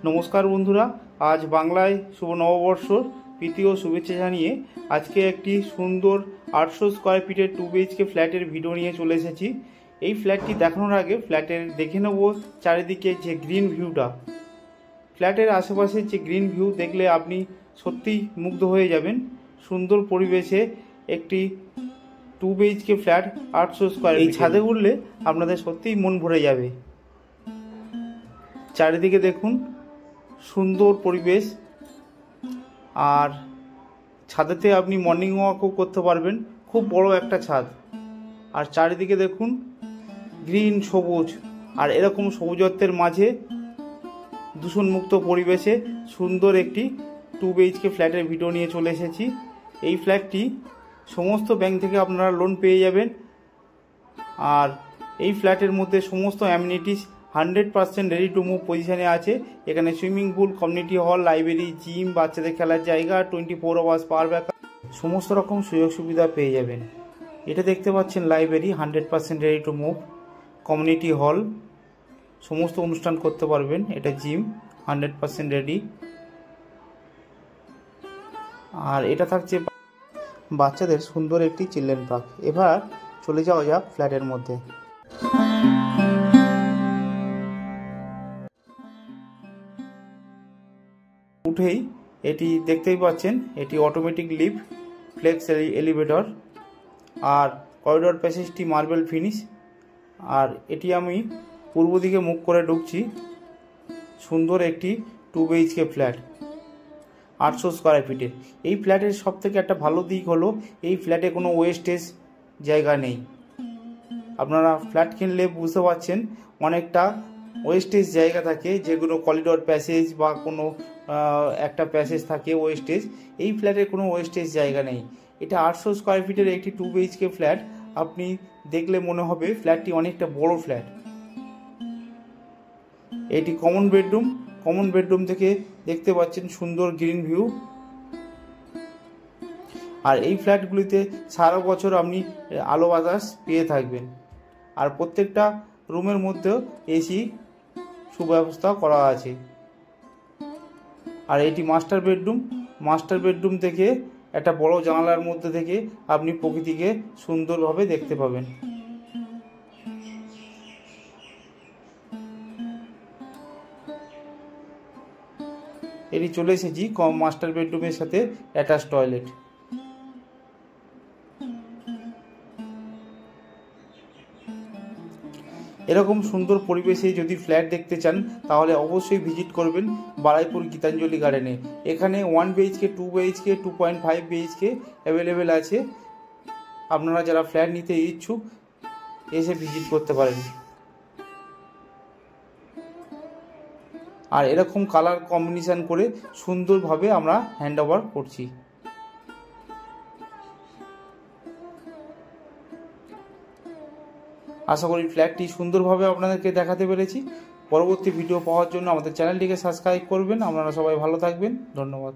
নমস্কার বন্ধুরা, আজ বাংলায় শুভ নববর্ষর প্রীতি ও শুভেচ্ছা জানিয়ে আজকে একটি সুন্দর 800 স্কোয়ার ফিটের 2 BHK ফ্ল্যাটের ভিডিও নিয়ে চলে এসেছি। এই ফ্ল্যাটটি দেখানোর আগে ফ্ল্যাটের দেখে নেব চারিদিকে যে গ্রিন ভিউটা। ফ্ল্যাটের আশেপাশে যে গ্রিন ভিউ দেখলে আপনি সত্যিই মুগ্ধ হয়ে যাবেন। সুন্দর পরিবেশে একটি 2 BHK ফ্ল্যাট 800 স্কোয়ার, এই ছাদে উঠলে আপনাদের সত্যিই মন ভরে যাবে। চারিদিকে দেখুন সুন্দর পরিবেশ, আর ছাদেতে আপনি মর্নিং ওয়াকও করতে পারবেন। খুব বড় একটা ছাদ, আর চারিদিকে দেখুন গ্রিন সবুজ, আর এরকম সবুজত্বের মাঝে দূষণমুক্ত পরিবেশে সুন্দর একটি 2 BHK ফ্ল্যাটের ভিডিও নিয়ে চলে এসেছি। এই ফ্ল্যাটটি সমস্ত ব্যাংক থেকে আপনারা লোন পেয়ে যাবেন, আর এই ফ্ল্যাটের মধ্যে সমস্ত অ্যামিনিটিস 100% রেডি টু মুভ পজিশনে আছে। এখানে swimming pool, community hall, library, gym, বাচ্চাদের খেলার জায়গা, 24 আওয়ার্স পাওয়ার ব্যাকআপ, সমস্ত রকম সুযোগ সুবিধা পেয়ে যাবেন। এটা দেখতে পাচ্ছেন library 100% ready to move, community hall, সমস্ত অনুষ্ঠান করতে পারবেন। এটা জিম 100% রেডি, আর এটা থাকছে বাচ্চাদের সুন্দর একটি চিলড্রেন পার্ক। এবার চলে যাওয়া যাক ফ্ল্যাটের মধ্যে। উঠেই এটি দেখতেই পাচ্ছেন, এটি অটোমেটিক লিফট, ফ্লেক্স এলিভেটর, আর করিডোর প্যাসেজটি মার্বেল ফিনিশ। আর এটি আমি পূর্ব দিকে মুখ করে ঢুকছি। সুন্দর একটি 2 BHK ফ্ল্যাট 800 স্কোয়ার ফিটের। এই ফ্ল্যাটের সব থেকে একটা ভালো দিক হলো এই ফ্ল্যাটে কোনো ওয়েস্টেজ জায়গা নেই। আপনারা ফ্ল্যাট কিনলে বুঝতে পারছেন অনেকটা ওয়েস্টেজ জায়গা থাকে, যেগুলো করিডোর প্যাসেজ বা কোনো একটা প্যাসেজ থাকে ওয়েস্টেজ। এই ফ্ল্যাটে কোনো ওয়েস্টেজ জায়গা নেই। এটা 800 স্কোয়ার ফিটের একটি 2 BHK ফ্ল্যাট। আপনি দেখলে মনে হবে ফ্ল্যাটটি অনেকটা বড় ফ্ল্যাট। এটি কমন বেডরুম। কমন বেডরুম থেকে দেখতে পাচ্ছেন সুন্দর গ্রিন ভিউ। আর এই ফ্ল্যাটগুলিতে সারা বছর আপনি আলো বাতাস পেয়ে থাকবেন, আর প্রত্যেকটা রুমের মধ্যেও এসি সুব্যবস্থা করা আছে। আর এটি মাস্টার বেডরুম। মাস্টার বেডরুম থেকে একটা বড় জানালার মধ্যে থেকে আপনি প্রকৃতিকে সুন্দরভাবে দেখতে পাবেন। এটি চলে এসেছি মাস্টার বেডরুমের সাথে অ্যাটাচ টয়লেট। এরকম সুন্দর পরিবেশে যদি ফ্ল্যাট দেখতে চান তাহলে অবশ্যই ভিজিট করবেন বারাইপুর গীতাঞ্জলি গার্ডেনে। এখানে 1 BHK, 2 BHK, 2.5 BHK অ্যাভেলেবেল আছে। আপনারা যারা ফ্ল্যাট নিতে ইচ্ছুক এসে ভিজিট করতে পারেন। আর এরকম কালার কম্বিনেশন করে সুন্দরভাবে আমরা হ্যান্ড ওভার করছি। আশা করি ফ্ল্যাটটি সুন্দরভাবে আপনাদেরকে দেখাতে পেরেছি। পরবর্তী ভিডিও পাওয়ার জন্য আমাদের চ্যানেলটিকে সাবস্ক্রাইব করবেন। আপনারা সবাই ভালো থাকবেন। ধন্যবাদ।